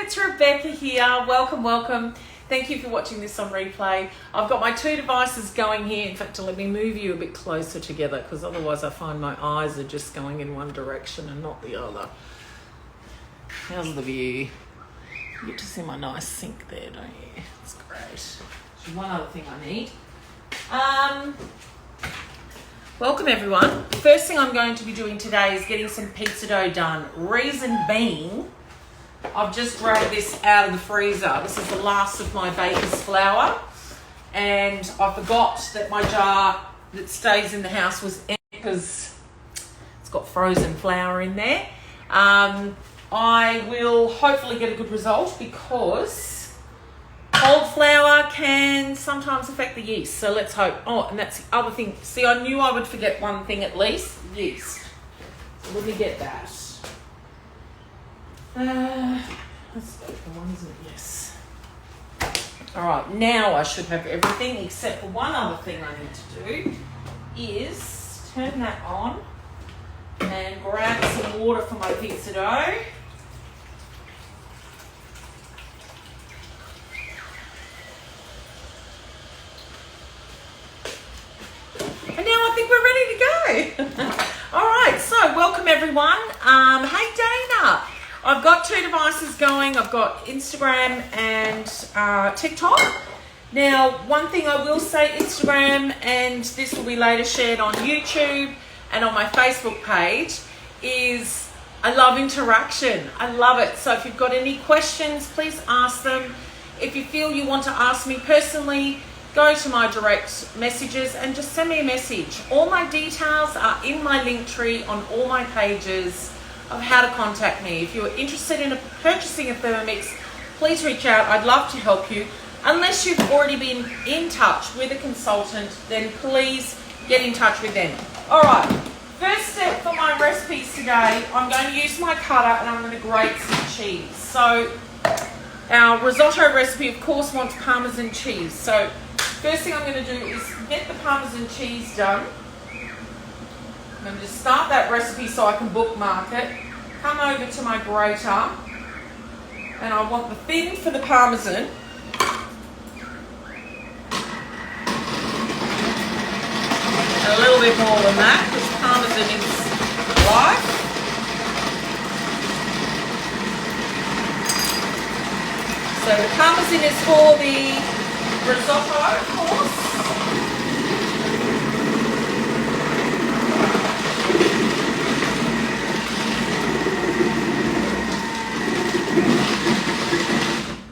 it's Rebecca here. Welcome, welcome. Thank you for watching this on replay. I've got my two devices going here. In fact, let me move you a bit closer together because otherwise I find my eyes are just going in one direction and not the other. How's the view? You get to see my nice sink there, don't you? It's great. There's one other thing I need. Welcome everyone. First thing I'm going to be doing today is getting some pizza dough done. Reason being, I've just grabbed this out of the freezer. This is the last of my baker's flour, and I forgot that my jar that stays in the house was empty because it's got frozen flour in there. I will hopefully get a good result because cold flour can sometimes affect the yeast, so let's hope. Oh, and that's the other thing. See, I knew I would forget one thing at least, yeast. So let me get that. That's the one, isn't it? Yes. All right, now I should have everything except for one other thing I need to do is turn that on and grab some water for my pizza dough. And now I think we're ready to go. All right, so welcome everyone. Hey Dana. I've got two devices going. I've got Instagram and TikTok. Now, one thing I will say, Instagram, and this will be later shared on YouTube and on my Facebook page, is I love interaction. I love it. So if you've got any questions, please ask them. If you feel you want to ask me personally, go to my direct messages and just send me a message. All my details are in my link tree on all my pages of how to contact me. If you're interested in purchasing a Thermomix, please reach out. I'd love to help you. Unless you've already been in touch with a consultant, then please get in touch with them. All right, first step for my recipes today, I'm going to use my cutter and I'm going to grate some cheese. So our risotto recipe, of course, wants Parmesan cheese. So first thing I'm going to do is get the Parmesan cheese done. I'm going to just start that recipe so I can bookmark it. Come over to my grater, and I want the thin for the Parmesan. And a little bit more than that, because Parmesan is light. So the Parmesan is for the risotto, of course.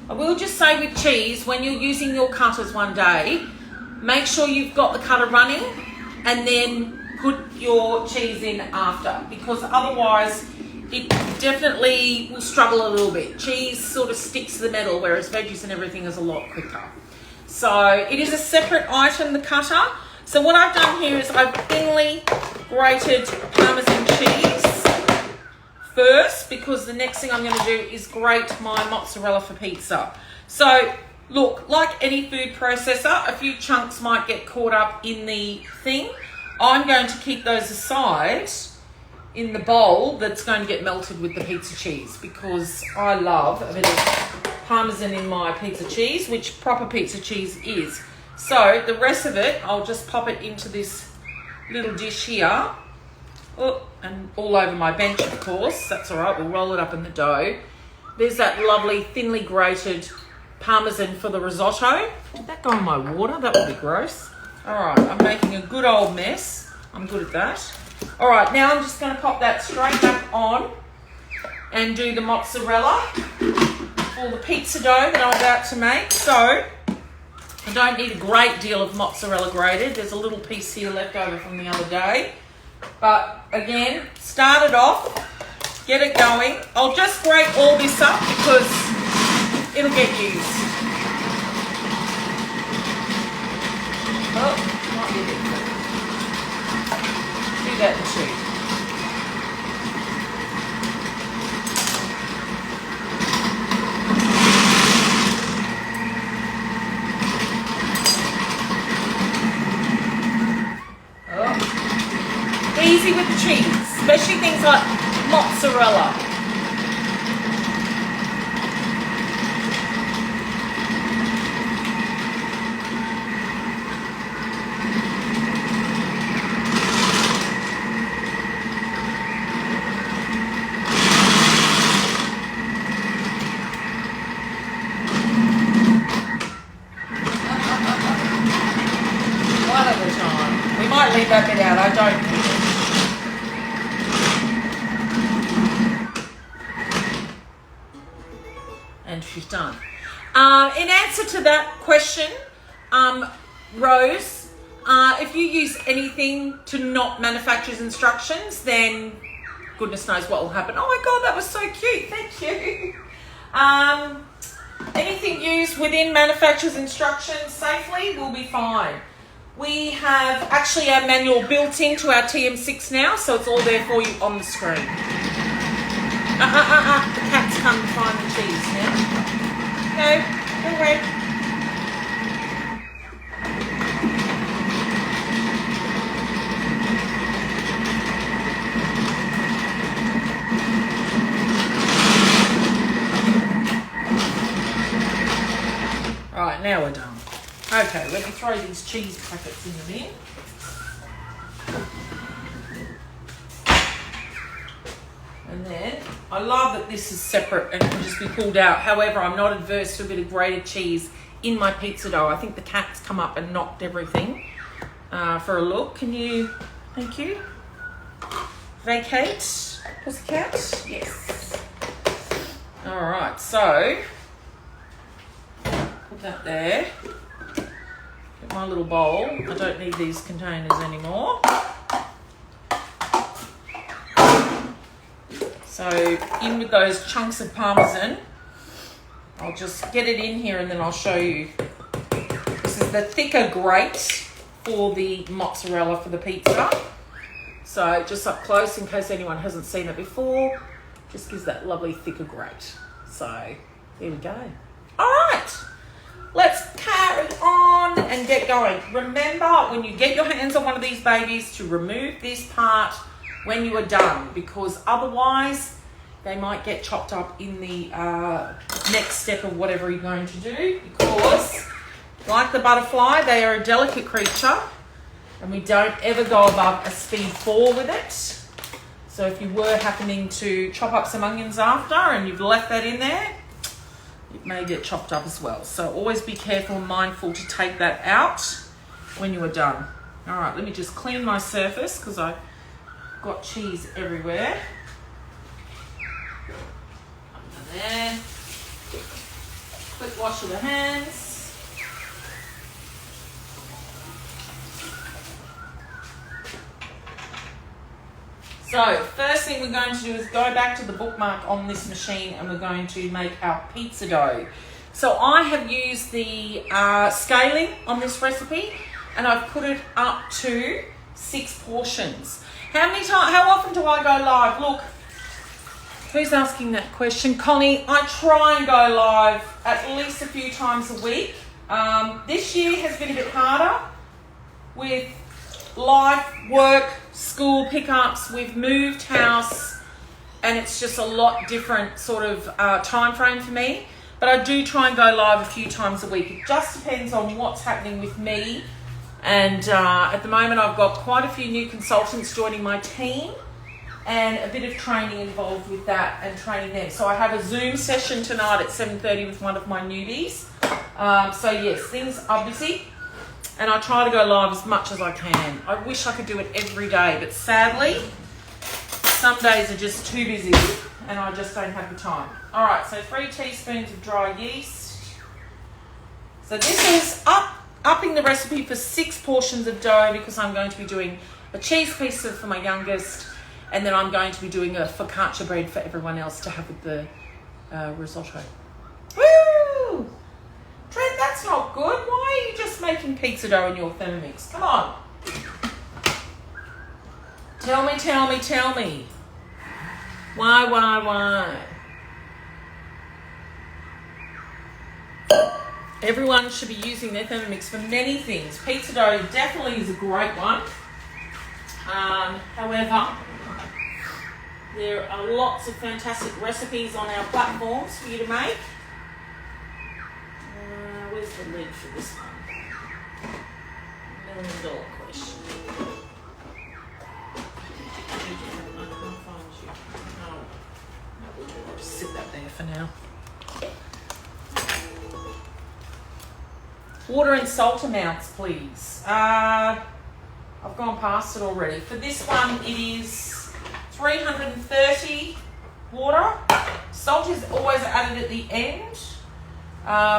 I will just say with cheese, when you're using your cutters one day, make sure you've got the cutter running and then put your cheese in after, because otherwise it definitely will struggle a little bit. Cheese sort of sticks to the metal, whereas veggies and everything is a lot quicker. So it is a separate item, the cutter. So what I've done here is I've thinly grated Parmesan cheese first, because the next thing I'm going to do is grate my mozzarella for pizza. So look, like any food processor, a few chunks might get caught up in the thing. I'm going to keep those aside in the bowl that's going to get melted with the pizza cheese, because I love a bit of Parmesan in my pizza cheese, which proper pizza cheese is. So the rest of it, I'll just pop it into this little dish here. Oh, and all over my bench, of course. That's all right. We'll roll it up in the dough. There's that lovely thinly grated Parmesan for the risotto. Did that go in my water? That would be gross. All right, I'm making a good old mess. I'm good at that. All right, now I'm just going to pop that straight back on and do the mozzarella for the pizza dough that I'm about to make. So I don't need a great deal of mozzarella grated. There's a little piece here left over from the other day. But again, start it off, get it going. I'll just grate all this up because it'll get used. Oh, might be a bit quick. Do that too. Easy with the cheese, especially things like mozzarella. And she's done. In answer to that question, Rose, if you use anything to not manufacturer's instructions, then goodness knows what will happen. Oh my God, that was so cute. Thank you. Anything used within manufacturer's instructions safely will be fine. We have actually our manual built into our TM6 now, so it's all there for you on the screen. The cat's come to find the cheese now. Go away. Right, now we're done. Okay, let me throw these cheese packets in the bin. And then, I love that this is separate and can just be pulled out. However, I'm not adverse to a bit of grated cheese in my pizza dough. I think the cat's come up and knocked everything for a look. Can you, thank you, vacate, pussycat? Yes. All right, so, put that there. Get my little bowl. I don't need these containers anymore. So in with those chunks of Parmesan. I'll just get it in here and then I'll show you. This is the thicker grate for the mozzarella for the pizza. So just up close in case anyone hasn't seen it before. Just gives that lovely thicker grate. So there we go. All right. Let's carry on and get going. Remember, when you get your hands on one of these babies, to remove this part when you are done, because otherwise they might get chopped up in the next step of whatever you're going to do, because like the butterfly, they are a delicate creature and we don't ever go above a speed 4 with it. So if you were happening to chop up some onions after and you've left that in there, it may get chopped up as well. So always be careful and mindful to take that out when you are done. All right, let me just clean my surface because I've got cheese everywhere. Under there. Quick wash of the hands. So first thing we're going to do is go back to the bookmark on this machine and we're going to make our pizza dough. So I have used the scaling on this recipe and I've put it up to 6 portions. How often do I go live? Look, who's asking that question? Connie, I try and go live at least a few times a week. This year has been a bit harder with life, work, school pickups. We've moved house and it's just a lot different sort of time frame for me. But I do try and go live a few times a week. It just depends on what's happening with me. And at the moment I've got quite a few new consultants joining my team and a bit of training involved with that and training them. So I have a Zoom session tonight at 7:30 with one of my newbies. So yes, things are busy. And I try to go live as much as I can. I wish I could do it every day, but sadly, some days are just too busy and I just don't have the time. All right, so 3 teaspoons of dry yeast. So this is upping the recipe for 6 portions of dough because I'm going to be doing a cheese pizza for my youngest and then I'm going to be doing a focaccia bread for everyone else to have with the risotto. Woo! Trent, that's not good. Why are you just making pizza dough in your Thermomix? Come on. Tell me. Why? Everyone should be using their Thermomix for many things. Pizza dough definitely is a great one. However, there are lots of fantastic recipes on our platforms for you to make. Where's the lid for this one? $1 million question. I can't find you. No. I'll just sit that there for now. Water and salt amounts, please. I've gone past it already. For this one, it is 330 water, Salt is always added at the end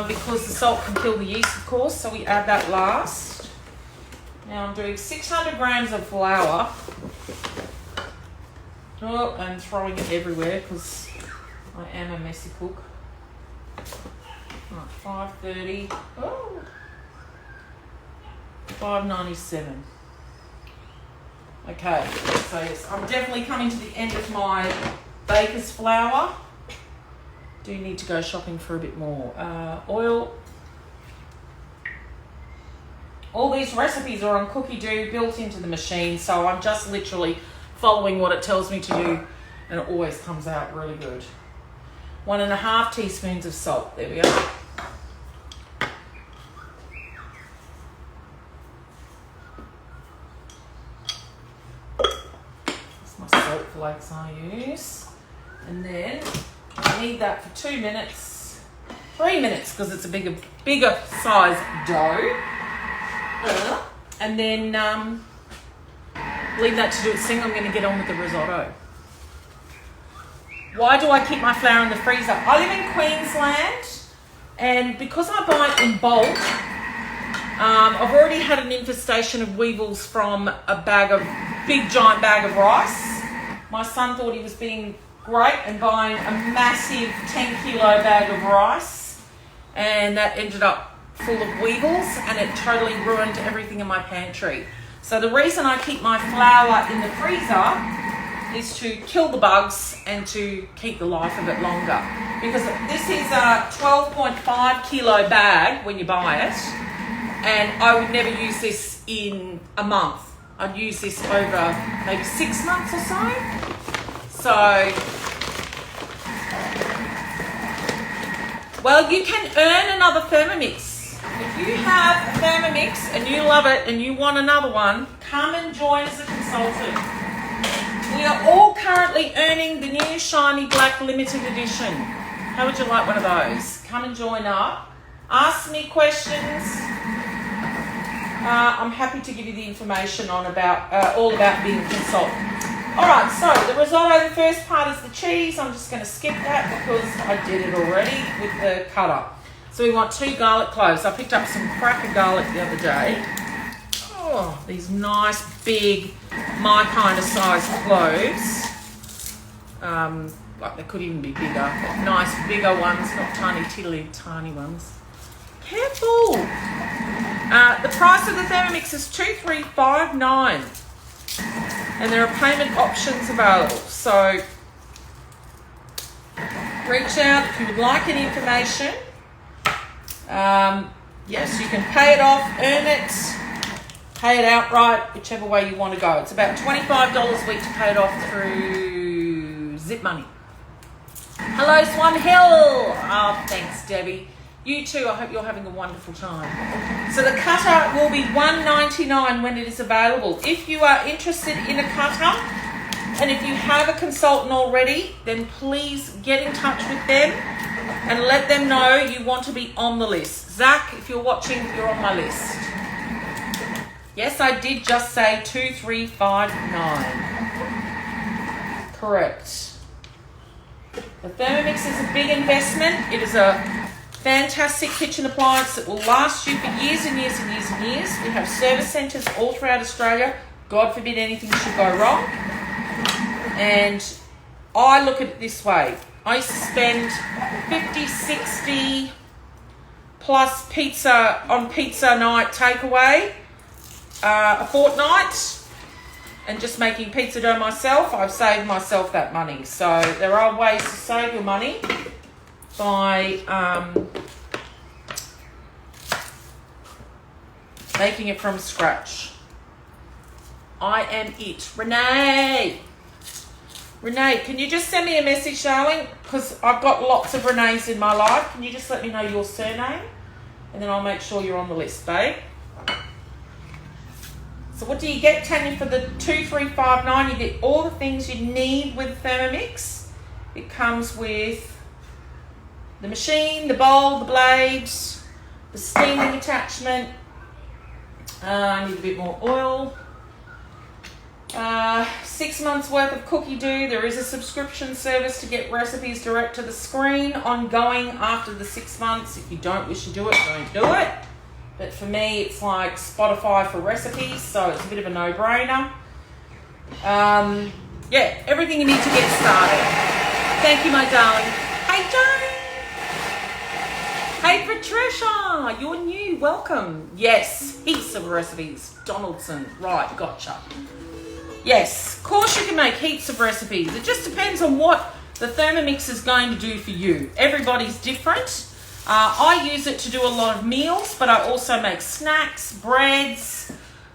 because the salt can kill the yeast, of course, so we add that last. Now I'm doing 600 grams of flour. Oh, I'm throwing it everywhere because I am a messy cook. Right, 530. Oh, 597. Okay, so yes, I'm definitely coming to the end of my baker's flour. Do need to go shopping for a bit more. Oil. All these recipes are on Cookidoo, built into the machine, so I'm just literally following what it tells me to do, and it always comes out really good. 1.5 teaspoons of salt. There we go. That's my salt flakes I use. And then I need that for 2 minutes, 3 minutes, because it's a bigger size dough. And then leave that to do its thing. I'm going to get on with the risotto. Why do I keep my flour in the freezer? I live in Queensland, and because I buy it in bulk, I've already had an infestation of weevils from a big giant bag of rice. My son thought he was being great and buying a massive 10-kilo bag of rice, and that ended up full of weevils, and it totally ruined everything in my pantry. So the reason I keep my flour in the freezer is to kill the bugs and to keep the life of it longer. Because this is a 12.5 kilo bag when you buy it, and I would never use this in a month. I'd use this over maybe 6 months or so. So, well, you can earn another Thermomix. If you have a Thermomix and you love it and you want another one, come and join as a consultant. We are all currently earning the new shiny black limited edition. How would you like one of those? Come and join up. Ask me questions. I'm happy to give you the information on all about being a consultant. Alright, so the risotto, the first part is the cheese. I'm just going to skip that because I did it already with the cutter. So we want 2 garlic cloves. I picked up some cracker garlic the other day. Oh, these nice big, my kind of size cloves. Like they could even be bigger, but nice bigger ones, not tiny tiddly tiny ones. Careful! The price of the Thermomix is $2,359, and there are payment options available. So reach out if you would like any information. Yes, you can pay it off, earn it, pay it outright, whichever way you want to go. It's about $25 a week to pay it off through Zip Money. Hello, Swan Hill. Oh, thanks, Debbie. You too. I hope you're having a wonderful time. So the cutter will be $1.99 when it is available. If you are interested in a cutter, and if you have a consultant already, then please get in touch with them and let them know you want to be on the list. Zach, if you're watching, you're on my list. Yes, I did just say 2359. Correct. The Thermomix is a big investment. It is a fantastic kitchen appliance that will last you for years and years and years and years. We have service centres all throughout Australia. God forbid anything should go wrong. And I look at it this way. I used to spend 50, 60 plus pizza on pizza night takeaway a fortnight, and just making pizza dough myself. I've saved myself that money. So there are ways to save your money by making it from scratch. I am it. Renee, can you just send me a message, darling? Because I've got lots of Renees in my life. Can you just let me know your surname? And then I'll make sure you're on the list, babe. So what do you get, Tanya, for the $2,359? You get all the things you need with Thermomix. It comes with the machine, the bowl, the blades, the steaming attachment. I need a bit more oil. 6 months worth of Cookidoo. There is a subscription service to get recipes direct to the screen, ongoing after the 6 months. If you don't wish to do it, don't do it. But for me, it's like Spotify for recipes, so it's a bit of a no-brainer. Yeah, everything you need to get started. Thank you, my darling. Hey, Jane. Hey, Patricia. You're new. Welcome. Yes, heaps of recipes. Donaldson. Right, gotcha. Yes, of course you can make heaps of recipes. It just depends on what the Thermomix is going to do for you. Everybody's different. I use it to do a lot of meals, but I also make snacks, breads,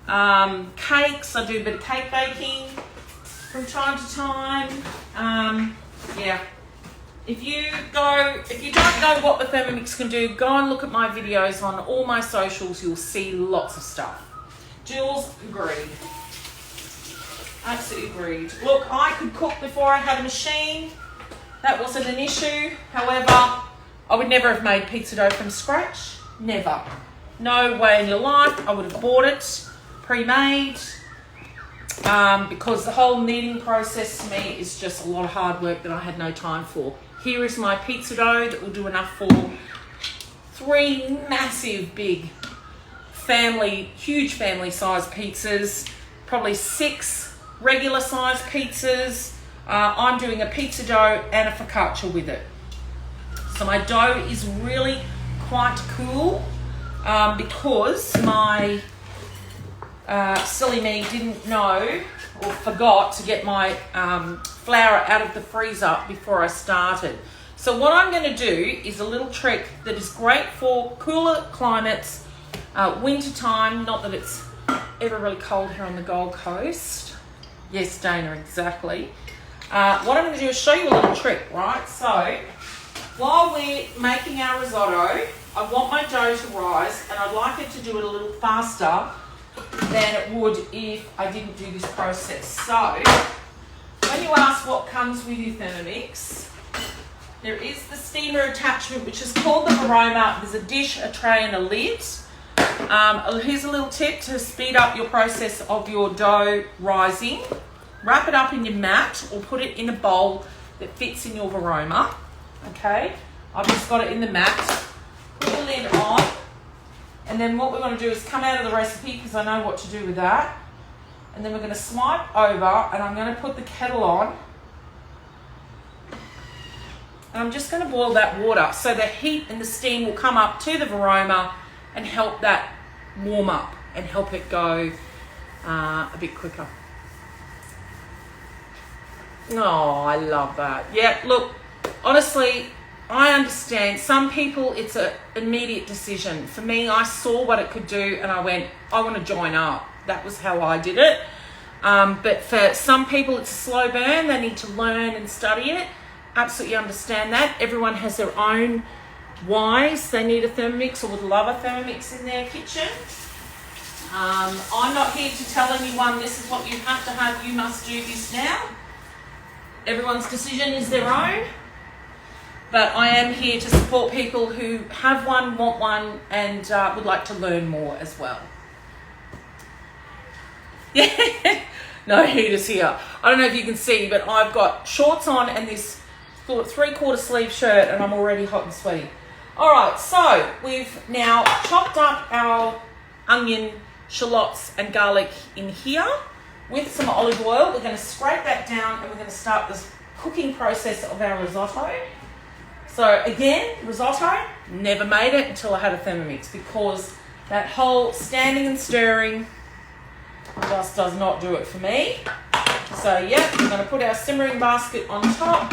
cakes. I do a bit of cake baking from time to time. Yeah. If you don't know what the Thermomix can do, go and look at my videos on all my socials. You'll see lots of stuff. Jules, agreed. Absolutely agreed. Look, I could cook before I had a machine. That wasn't an issue. However, I would never have made pizza dough from scratch. Never. No way in your life. I would have bought it pre-made because the whole kneading process to me is just a lot of hard work that I had no time for. Here is my pizza dough that will do enough for 3 massive, big huge family size pizzas, probably 6 regular size pizzas. I'm doing a pizza dough and a focaccia with it. So my dough is really quite cool because my silly me didn't know or forgot to get my flour out of the freezer before I started. So what I'm going to do is a little trick that is great for cooler climates, winter time, not that it's ever really cold here on the Gold Coast. Yes, Dana, exactly. What I'm going to do is show you a little trick, right? So while we're making our risotto, I want my dough to rise, and I'd like it to do it a little faster than it would if I didn't do this process. So when you ask what comes with your Thermomix, there is the steamer attachment, which is called the Varoma. There's a dish, a tray, and a lid. Here's a little tip to speed up your process of your dough rising. Wrap it up in your mat or put it in a bowl that fits in your Varoma. Okay, I've just got it in the mat. Put the lid on, and then what we're going to do is come out of the recipe because I know what to do with that. And then we're going to swipe over, and I'm going to put the kettle on. And I'm just going to boil that water so the heat and the steam will come up to the Varoma and help that warm up and help it go a bit quicker. Oh, I love that. Yeah, look, honestly, I understand. Some people, it's an immediate decision. For me, I saw what it could do and I went, I want to join up. That was how I did it. But for some people, it's a slow burn. They need to learn and study it. Absolutely understand that. Everyone has their own whys. They need a Thermomix or would love a Thermomix in their kitchen. I'm not here to tell anyone this is what you have to have. You must do this now. Everyone's decision is their own. But I am here to support people who have one, want one, and would like to learn more as well. Yeah, no heaters here. I don't know if you can see, but I've got shorts on and this 3/4 sleeve shirt, and I'm already hot and sweaty. All right, so we've now chopped up our onion, shallots, and garlic in here with some olive oil. We're going to scrape that down, and we're going to start this cooking process of our risotto. So again, risotto, never made it until I had a Thermomix because that whole standing and stirring just does not do it for me. So yeah, we're going to put our simmering basket on top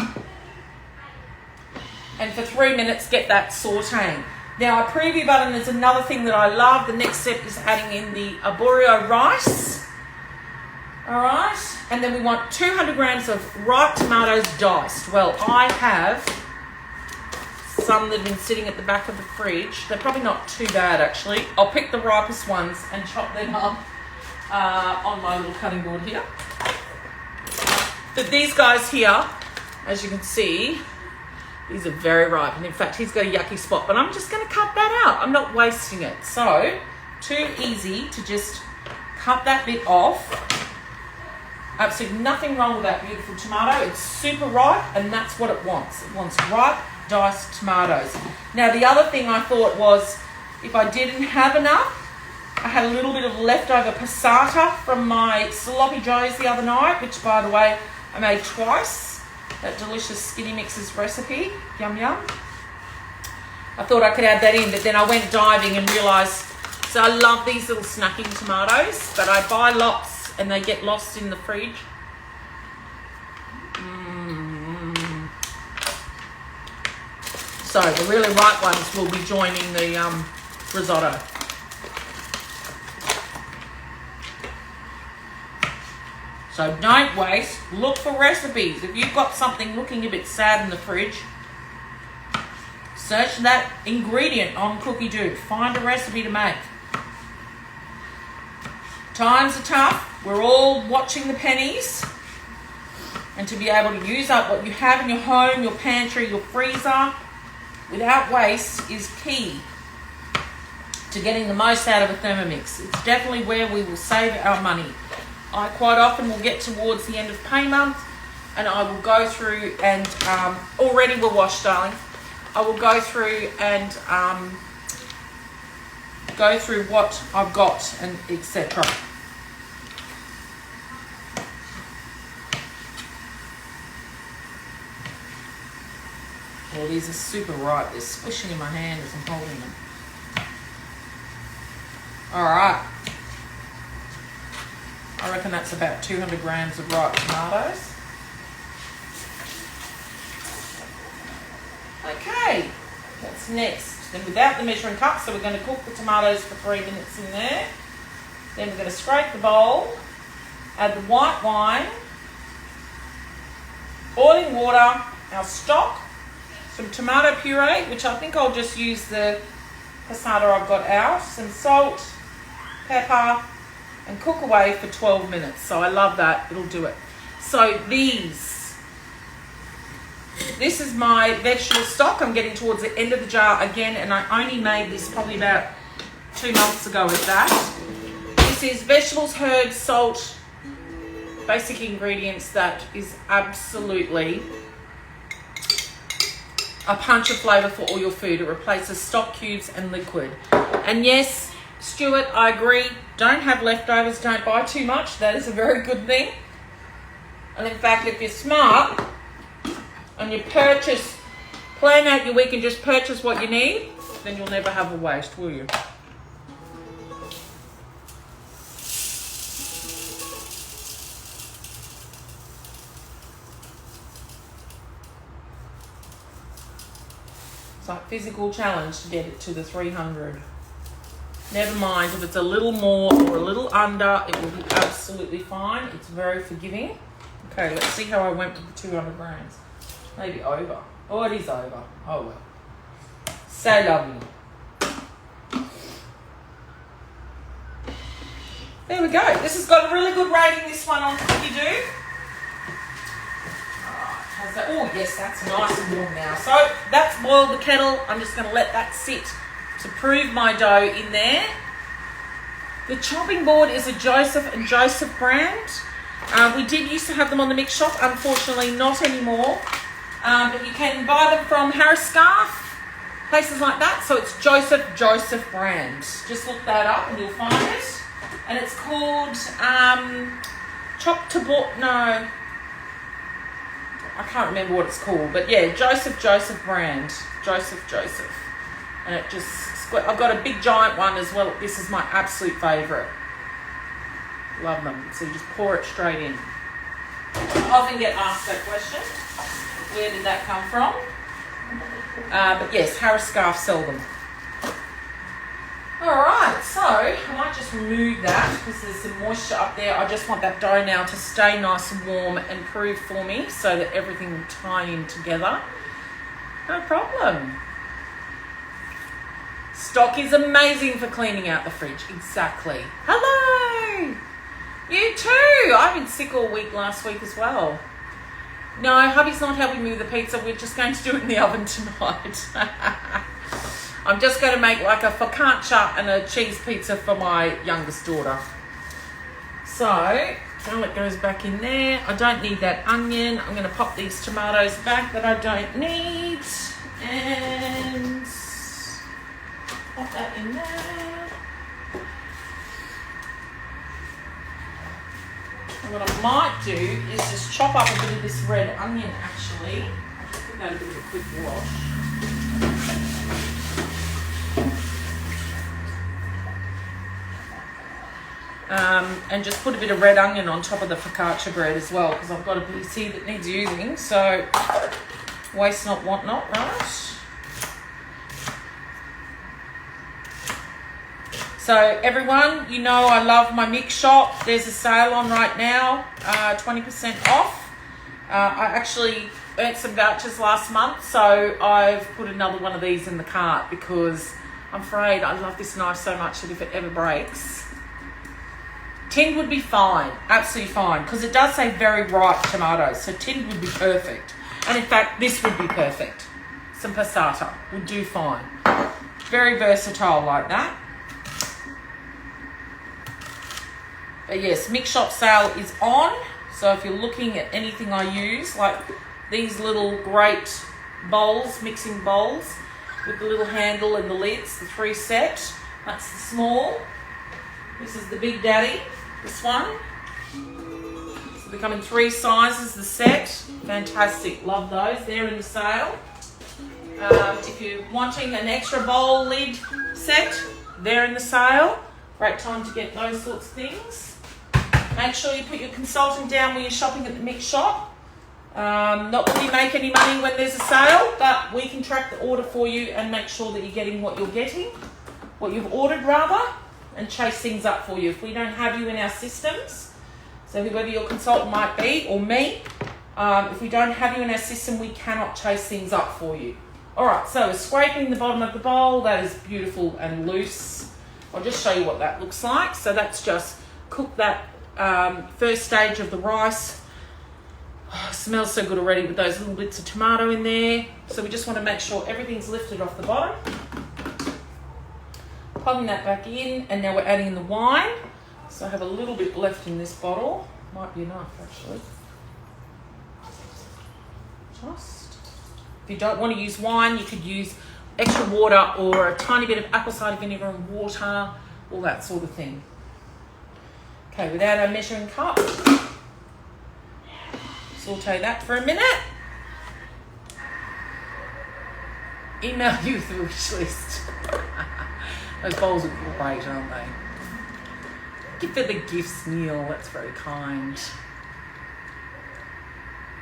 and for 3 minutes get that sauteing. Now a preview button is another thing that I love. The next step is adding in the arborio rice. All right, and then we want 200 grams of ripe tomatoes diced. Well, I have some that have been sitting at the back of the fridge. They're probably not too bad actually. I'll pick the ripest ones and chop them up on my little cutting board here. But these guys here, as you can see, these are very ripe. And in fact, he's got a yucky spot, but I'm just going to cut that out. I'm not wasting it. So, too easy to just cut that bit off. Absolutely nothing wrong with that beautiful tomato. It's super ripe, and that's what it wants. It wants ripe, diced tomatoes. Now, the other thing I thought was, if I didn't have enough, I had a little bit of leftover passata from my sloppy joes the other night, which, by the way, I made twice. That delicious Skinny Mixes recipe. Yum, yum. I thought I could add that in, but then I went diving and realised, so I love these little snacking tomatoes, but I buy lots and they get lost in the fridge. So the really ripe ones will be joining the risotto. So don't waste, look for recipes. If you've got something looking a bit sad in the fridge, search that ingredient on Cookidoo. Find a recipe to make. Times are tough. We're all watching the pennies. And to be able to use up what you have in your home, your pantry, your freezer, without waste is key to getting the most out of a Thermomix. It's definitely where we will save our money. I quite often will get towards the end of pay month and I will go through and, already we're washed, darling. I will go through and go through what I've got and etc. Well, these are super ripe. They're squishing in my hand as I'm holding them. All right. I reckon that's about 200 grams of ripe tomatoes. Okay, what's next? Then without the measuring cup, so we're going to cook the tomatoes for 3 minutes in there. Then we're going to scrape the bowl, add the white wine, boiling water, our stock, some tomato puree, which I think I'll just use the passata I've got out, some salt, pepper, and cook away for 12 minutes. So I love that, it'll do it. So this is my vegetable stock. I'm getting towards the end of the jar again, and I only made this probably about 2 months ago with that. This is vegetables, herbs, salt, basic ingredients that is absolutely a punch of flavour for all your food. It replaces stock cubes and liquid. And yes, Stuart, I agree. Don't have leftovers. Don't buy too much. That is a very good thing. And in fact, if you're smart and you plan out your week and just purchase what you need, then you'll never have a waste, will you? It's like physical challenge to get it to the 300. Never mind, if it's a little more or a little under, it will be absolutely fine. It's very forgiving. Okay, let's see how I went with the 200 grams. Maybe over. Oh, it is over. Oh, well. So lovely. There we go. This has got a really good rating, this one on Cookidoo. Oh, yes, that's nice and warm now. So that's boiled the kettle. I'm just going to let that sit to prove my dough in there. The chopping board is a Joseph and Joseph brand. We did used to have them on the mix shop, unfortunately not anymore. But you can buy them from Harris Scarf, places like that. So it's Joseph brand. Just look that up and you'll find it. And it's called Chop to Board. No, I can't remember what it's called. But yeah, Joseph brand. Joseph. And it just, I've got a big giant one as well. This is my absolute favourite. Love them. So you just pour it straight in. I often get asked that question. Where did that come from? But yes, Harris Scarf sell them. Alright, so I might just remove that because there's some moisture up there. I just want that dough now to stay nice and warm and proof for me so that everything will tie in together. No problem. Stock is amazing for cleaning out the fridge. Exactly. Hello! You too! I've been sick all week last week as well. No, hubby's not helping me with the pizza. We're just going to do it in the oven tonight. I'm just going to make like a focaccia and a cheese pizza for my youngest daughter. So, Garlic goes back in there. I don't need that onion. I'm going to pop these tomatoes back that I don't need. And pop that in there. And what I might do is just chop up a bit of this red onion actually. I'll just give that a bit of a quick wash. And just put a bit of red onion on top of the focaccia bread as well, because I've got a PC that needs using, so waste not, want not, right? So everyone, you know I love my mix shop. There's a sale on right now, 20% off. I actually earned some vouchers last month, so I've put another one of these in the cart because I'm afraid I love this knife so much that if it ever breaks, tinned would be fine, absolutely fine, because it does say very ripe tomatoes, so tinned would be perfect. And in fact, this would be perfect. Some passata would do fine. Very versatile like that. But yes, mix shop sale is on. So if you're looking at anything I use, like these little great bowls, mixing bowls, with the little handle and the lids, the 3 set, that's the small. This is the big daddy. This one. So they come in 3 sizes, the set. Fantastic, love those. They're in the sale. If you're wanting an extra bowl lid set, they're in the sale. Great time to get those sorts of things. Make sure you put your consultant down when you're shopping at the mix shop. Not that we make any money when there's a sale, but we can track the order for you and make sure that you're getting what you're getting, what you've ordered rather, and chase things up for you. If we don't have you in our systems, so whoever your consultant might be, or me, if we don't have you in our system, we cannot chase things up for you. All right, so we're scraping the bottom of the bowl. That is beautiful and loose. I'll just show you what that looks like. So that's just cook that first stage of the rice. Oh, it smells so good already with those little bits of tomato in there. So we just want to make sure everything's lifted off the bottom. Plugging that back in, and now we're adding in the wine. So I have a little bit left in this bottle. Might be enough actually. Just. If you don't want to use wine, you could use extra water or a tiny bit of apple cider vinegar and water, all that sort of thing. Okay, without our measuring cup, saute that for a minute. Email you with the wish list. Those bowls are great, aren't they? Give her the gifts, Neil. That's very kind.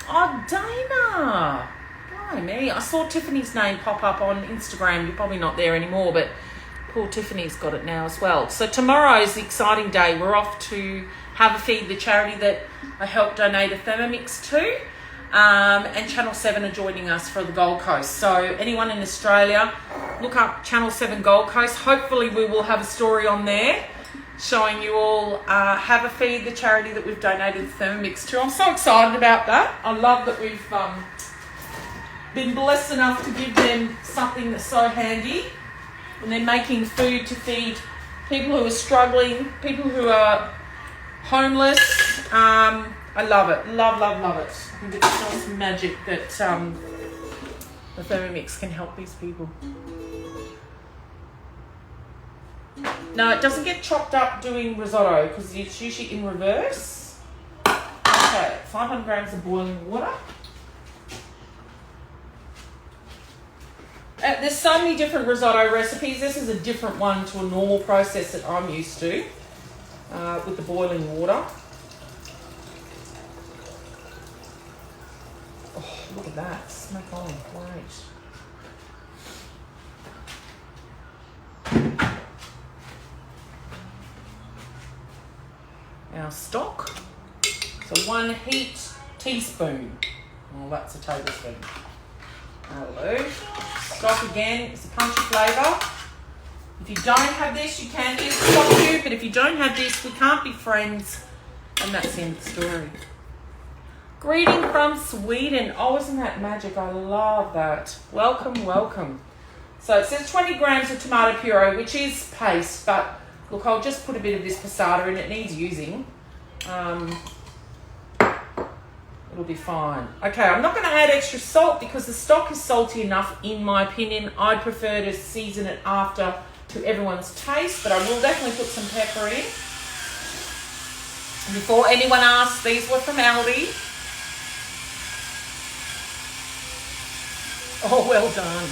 Oh, Dana. Blimey. I saw Tiffany's name pop up on Instagram. You're probably not there anymore, but poor Tiffany's got it now as well. So tomorrow's the exciting day. We're off to Have a Feed, the charity that I helped donate a Thermomix to. And Channel 7 are joining us for the Gold Coast. So anyone in Australia, look up Channel 7 Gold Coast. Hopefully we will have a story on there showing you all Have a Feed, the charity that we've donated the Thermomix to. I'm so excited about that. I love that we've been blessed enough to give them something that's so handy. And they're making food to feed people who are struggling, people who are homeless. I love it. Love, love, love it. I think it's just magic that the Thermomix can help these people. No, it doesn't get chopped up doing risotto because it's usually in reverse. Okay, 500 grams of boiling water. There's so many different risotto recipes. This is a different one to a normal process that I'm used to with the boiling water. Oh, look at that. Smack on. Great. Our stock. So 1 heat teaspoon. Well, that's a tablespoon. Hello. Stock again is a punchy flavour. If you don't have this, you can use the stock cube, but if you don't have this, we can't be friends. And that's the end of the story. Greeting from Sweden. Oh, isn't that magic? I love that. Welcome, welcome. So it says 20 grams of tomato puree, which is paste, but look, I'll just put a bit of this passata in. It needs using. It'll be fine. Okay, I'm not going to add extra salt because the stock is salty enough, in my opinion. I'd prefer to season it after to everyone's taste, but I will definitely put some pepper in. Before anyone asks, these were from Aldi. Oh, well done.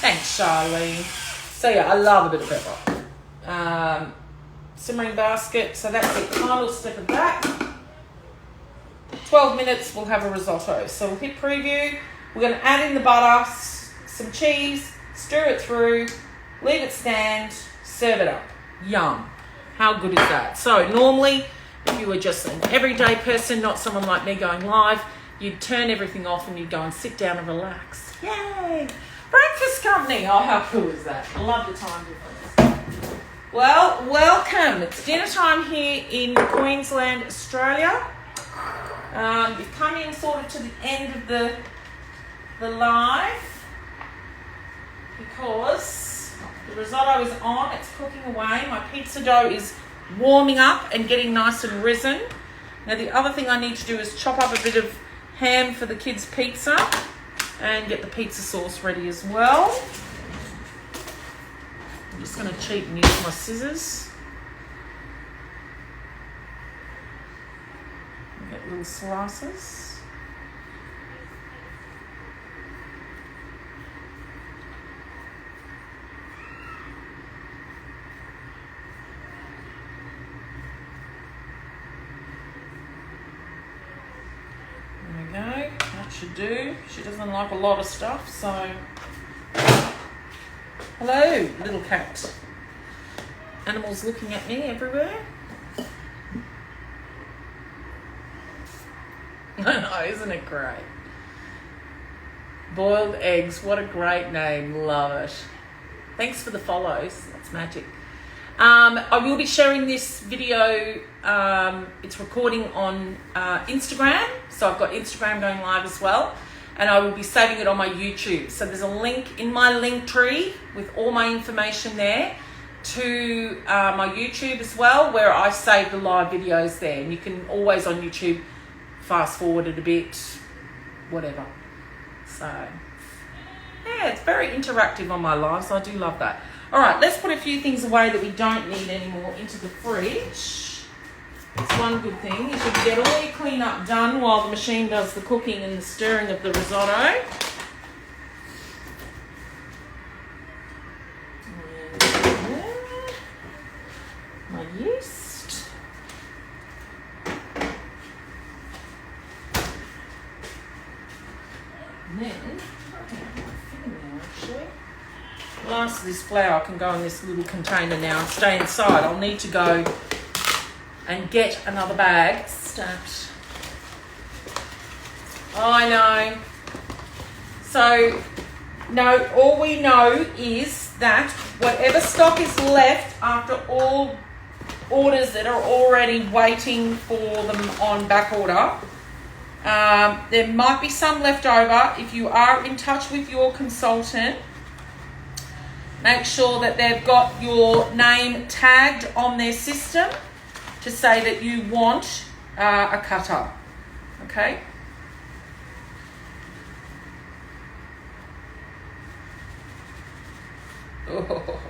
Thanks, Charlie. So yeah, I love a bit of pepper. Simmering basket, so that's the final step of that. 12 minutes, we'll have a risotto. So we'll hit preview. We're going to add in the butter, some cheese, stir it through, leave it stand, serve it up. Yum. How good is that? So normally, if you were just an everyday person, not someone like me going live, you'd turn everything off and you'd go and sit down and relax. Yay! Breakfast company. Oh, how cool is that? I love the time difference. Well, welcome. It's dinner time here in Queensland, Australia. We've come in sort of to the end of the live because the risotto is on. It's cooking away. My pizza dough is warming up and getting nice and risen. Now, the other thing I need to do is chop up a bit of ham for the kids' pizza and get the pizza sauce ready as well. I'm just going to cheat and use my scissors. Get little slices. There we go. That should do. She doesn't like a lot of stuff, so... Hello, little cat. Animals looking at me everywhere. I know, isn't it great? Boiled eggs, what a great name. Love it. Thanks for the follows. That's magic. I will be sharing this video. It's recording on Instagram. So I've got Instagram going live as well. And I will be saving it on my YouTube. So there's a link in my link tree with all my information there to my YouTube as well, where I save the live videos there. And you can always on YouTube fast forward it a bit, whatever. So yeah, it's very interactive on my lives. I do love that. All right, let's put a few things away that we don't need anymore into the fridge. It's one good thing is you can get all your cleanup done while the machine does the cooking and the stirring of the risotto. And my yeast. And then, actually, the last of this flour can go in this little container now and stay inside. I'll need to go and get another bag stacked. Oh, I know. So, no, all we know is that whatever stock is left after all orders that are already waiting for them on back order, there might be some left over. If you are in touch with your consultant, make sure that they've got your name tagged on their system to say that you want a cutter, okay? Oh.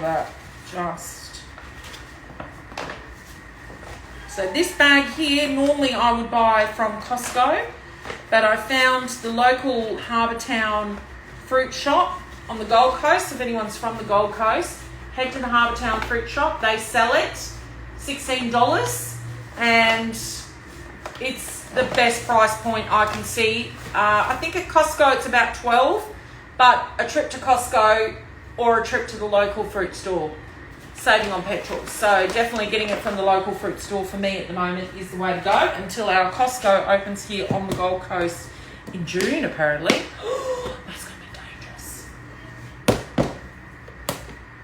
That just. So this bag here, normally I would buy from Costco, but I found the local Harbour Town fruit shop on the Gold Coast. If anyone's from the Gold Coast, head to the Harbour Town fruit shop. They sell it $16 and it's the best price point I can see. I think at Costco it's about $12, but a trip to Costco or a trip to the local fruit store, saving on petrol. So definitely getting it from the local fruit store for me at the moment is the way to go until our Costco opens here on the Gold Coast in June, apparently. That's going to be dangerous.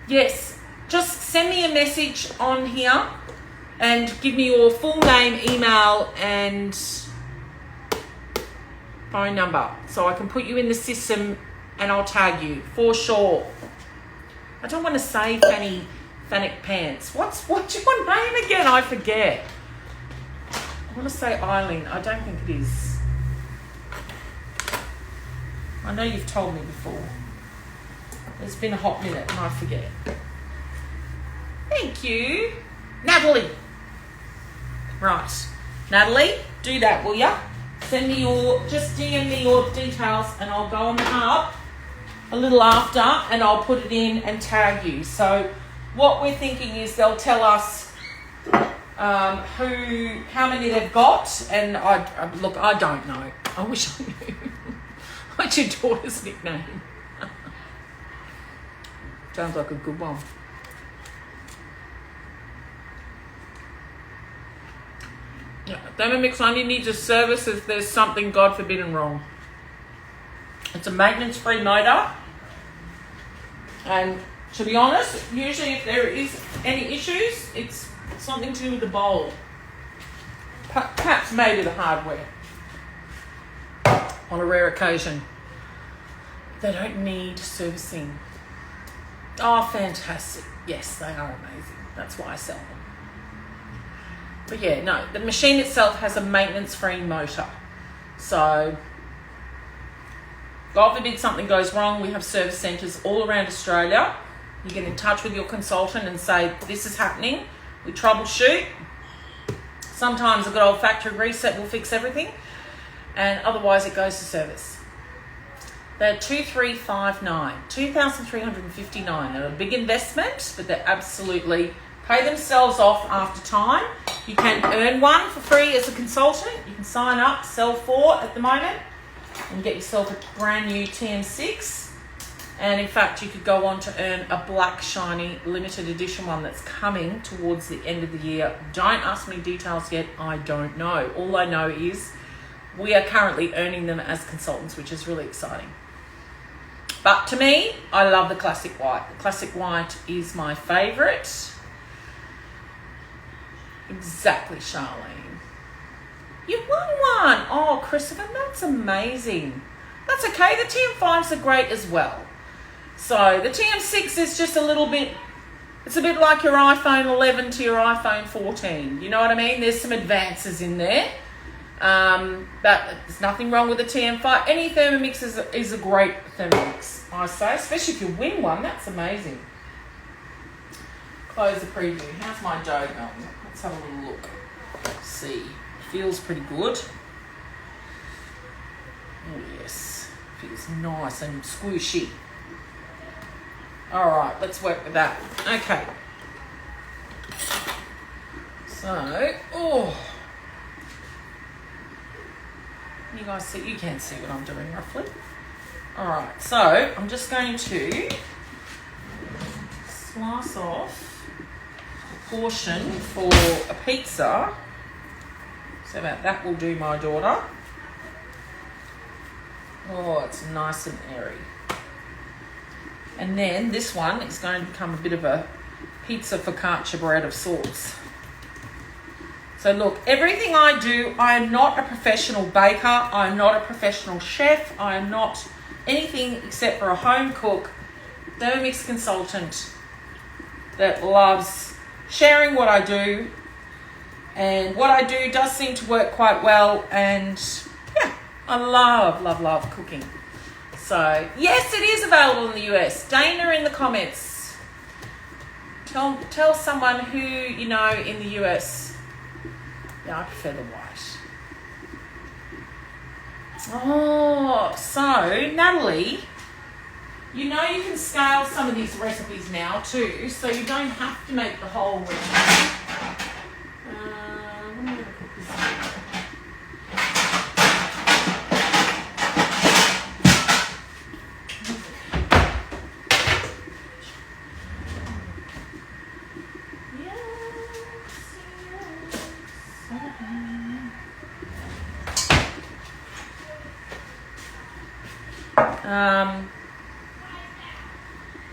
Yes, just send me a message on here and give me your full name, email and phone number so I can put you in the system and I'll tag you for sure. I don't want to say Fanic Pants. What's your name again? I forget. I want to say Eileen. I don't think it is. I know you've told me before. It's been a hot minute and I forget. Thank you. Natalie. Right. Natalie, do that, will ya? Send me just DM me your details and I'll go on the hub a little after and I'll put it in and tag you. So what we're thinking is they'll tell us how many they've got, and look, I don't know. I wish I knew. What's your daughter's nickname? Sounds like a good one. Yeah, Thermomix only needs a service if there's something, God forbidden, wrong. It's a maintenance-free motor. And to be honest, usually if there is any issues, it's something to do with the bowl. Perhaps maybe the hardware. On a rare occasion. They don't need servicing. Oh, fantastic. Yes, they are amazing. That's why I sell them. But yeah, no, the machine itself has a maintenance-free motor. So, God forbid something goes wrong, we have service centres all around Australia. You get in touch with your consultant and say, this is happening. We troubleshoot. Sometimes a good old factory reset will fix everything. And otherwise it goes to service. They're 2359, 2,359. They're a big investment, but they're absolutely pay themselves off after time. You can earn one for free as a consultant. You can sign up, sell 4 at the moment, and get yourself a brand new TM6. And in fact, you could go on to earn a black shiny limited edition one that's coming towards the end of the year. Don't ask me details yet. I don't know. All I know is we are currently earning them as consultants, which is really exciting. But to me, I love the classic white. The classic white is my favourite. Exactly, Charlene. You won one. Oh, Christopher, that's amazing. That's okay. The TM5s are great as well. So the TM6 is just a little bit, it's a bit like your iPhone 11 to your iPhone 14. You know what I mean? There's some advances in there. But there's nothing wrong with the TM5. Any Thermomix is a great Thermomix, I say. Especially if you win one. That's amazing. Close the preview. How's my dough going? Let's have a little look. See. Feels pretty good. Oh, yes. Feels nice and squishy. All right, let's work with that. Okay. So, you guys see, you can see what I'm doing roughly. All right, so I'm just going to slice off a portion for a pizza. So about that will do, my daughter. Oh, it's nice and airy. And then this one is going to become a bit of a pizza focaccia bread of sorts. So look, everything I do, I am not a professional baker. I am not a professional chef. I am not anything except for a home cook, Thermomix consultant that loves sharing what I do. And what I do does seem to work quite well. And yeah, I love cooking. So yes, it is available in the US. Dana in the comments. Tell someone who you know in the US. Yeah, I prefer the white. Oh, so Natalie, you know you can scale some of these recipes now too, so you don't have to make the whole recipe. I'm going to put this in.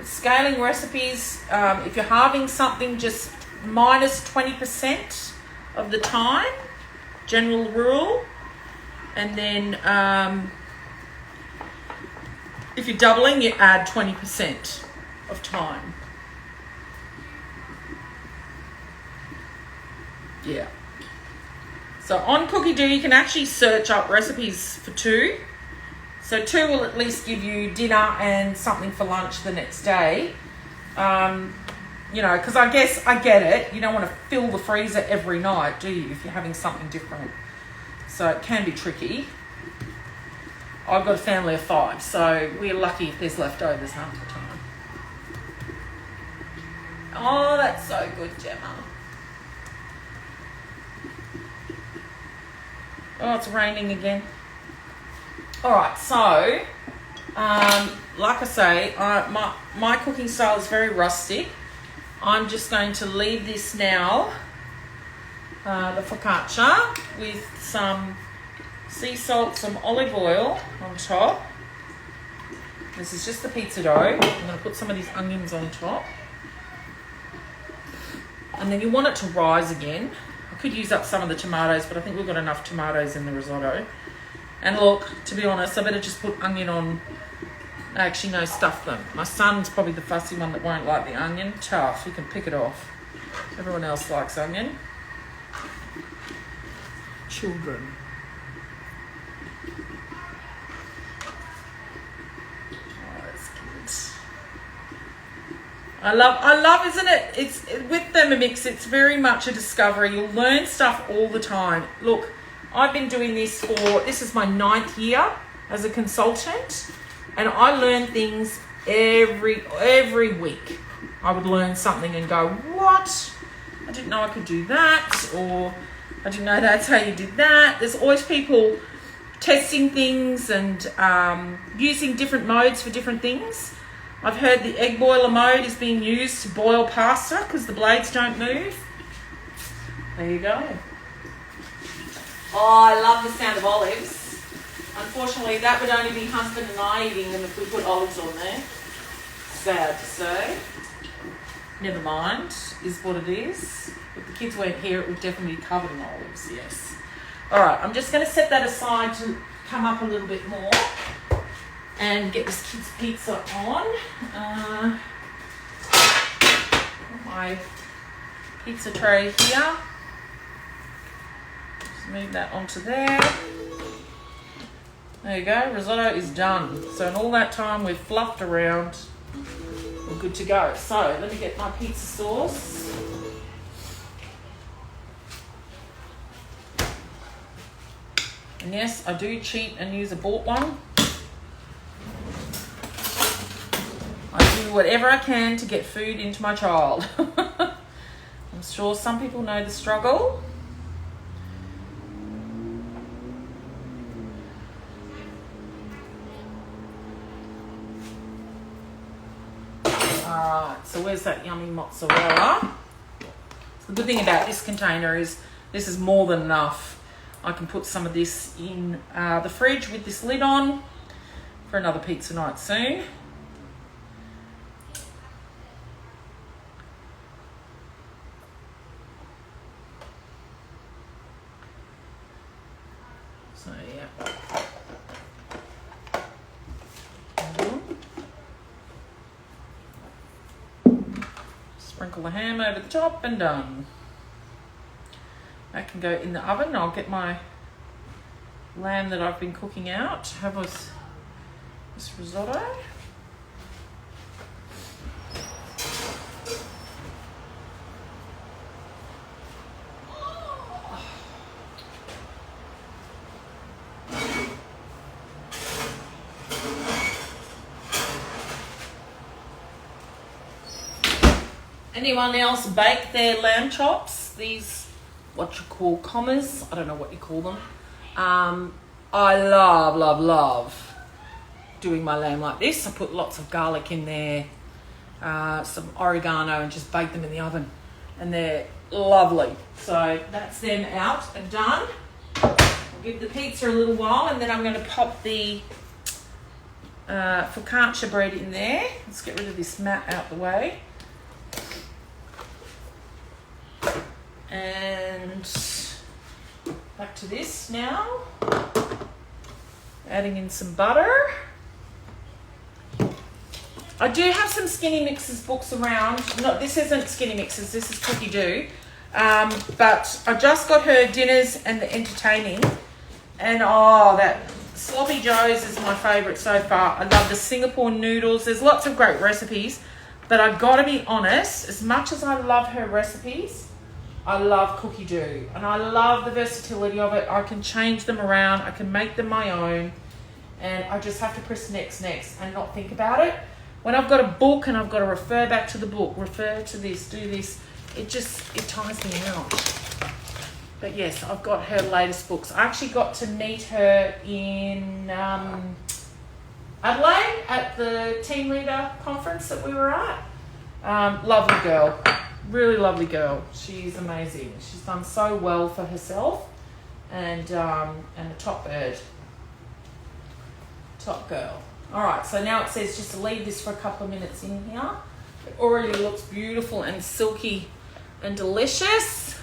Scaling recipes, if you're halving something, just minus 20% of the time, general rule. And then If you're doubling, you add 20% of time. Yeah. So on Cookidoo, you can actually search up recipes for 2. So 2 will at least give you dinner and something for lunch the next day. You know, because I guess I get it. You don't want to fill the freezer every night, do you, if you're having something different? So it can be tricky. I've got a family of 5, so we're lucky if there's leftovers half the time. Oh, that's so good, Gemma. Oh, it's raining again. All right, so like I say, my cooking style is very rustic. I'm just going to leave this now, the focaccia, with some sea salt, some olive oil on top. This is just the pizza dough. I'm going to put some of these onions on top. And then you want it to rise again. I could use up some of the tomatoes, but I think we've got enough tomatoes in the risotto. And look, to be honest, I better just put onion on. Actually, no, stuff them. My son's probably the fussy one that won't like the onion. Tough, he can pick it off. Everyone else likes onion. Children. Oh, that's good. I love, isn't it? It's with Thermomix, it's very much a discovery. You'll learn stuff all the time. Look, I've been doing this this is my 9th year as a consultant. And I learn things every week. I would learn something and go, what? I didn't know I could do that, or I didn't know that's how you did that. There's always people testing things and using different modes for different things. I've heard the egg boiler mode is being used to boil pasta because the blades don't move. There you go. Oh, I love the sound of olives. Unfortunately, that would only be husband and I eating them if we put olives on there. Sad to say. Never mind, is what it is. If the kids weren't here, it would definitely be covered in olives, yes. All right, I'm just going to set that aside to come up a little bit more and get this kid's pizza on. My pizza tray here. Just move that onto there. There you go, risotto is done. So in all that time we've fluffed around, we're good to go. So let me get my pizza sauce. And yes, I do cheat and use a bought one. I do whatever I can to get food into my child. I'm sure some people know the struggle. Alright, so where's that yummy mozzarella? So the good thing about this container is this is more than enough. I can put some of this in the fridge with this lid on for another pizza night soon. So yeah. Sprinkle the ham over the top and done. That can go in the oven. I'll get my lamb that I've been cooking out. Have this risotto. Anyone else bake their lamb chops? These, what you call commas? I don't know what you call them. I love doing my lamb like this. I put lots of garlic in there, some oregano, and just bake them in the oven. And they're lovely. So that's them out and done. I'll give the pizza a little while, and then I'm going to pop the focaccia bread in there. Let's get rid of this mat out the way. And back to this now. Adding in some butter. I do have some Skinny Mixes books around. No, this isn't Skinny Mixes, this is Cookidoo. But I just got her Dinners and the Entertaining. And oh, that Sloppy Joe's is my favourite so far. I love the Singapore noodles. There's lots of great recipes. But I've got to be honest, as much as I love her recipes, I love Cookidoo. And I love the versatility of it. I can change them around. I can make them my own. And I just have to press next and not think about it. When I've got a book and I've got to refer back to the book, refer to this, do this, it tires me out. But yes, I've got her latest books. I actually got to meet her in Adelaide at the team leader conference that we were at. Lovely girl, really lovely girl. She's amazing. She's done so well for herself, and a top bird, top girl. All right, so now it says just to leave this for a couple of minutes in here. It already looks beautiful and silky and delicious.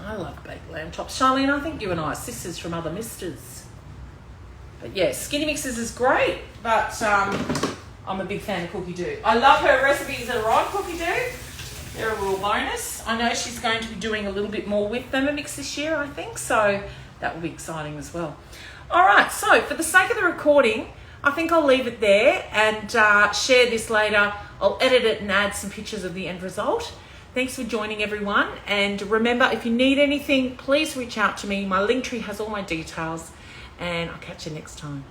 I love baked lamb chops. Charlene, I think you and I are sisters from other misters. But yeah, Skinny Mixes is great, but I'm a big fan of Cookidoo. I love her recipes that are on Cookidoo. They're a real bonus. I know she's going to be doing a little bit more with Thermomix this year, I think, so that will be exciting as well. All right, so for the sake of the recording, I think I'll leave it there and share this later. I'll edit it and add some pictures of the end result. Thanks for joining, everyone. And remember, if you need anything, please reach out to me. My Linktree has all my details, and I'll catch you next time.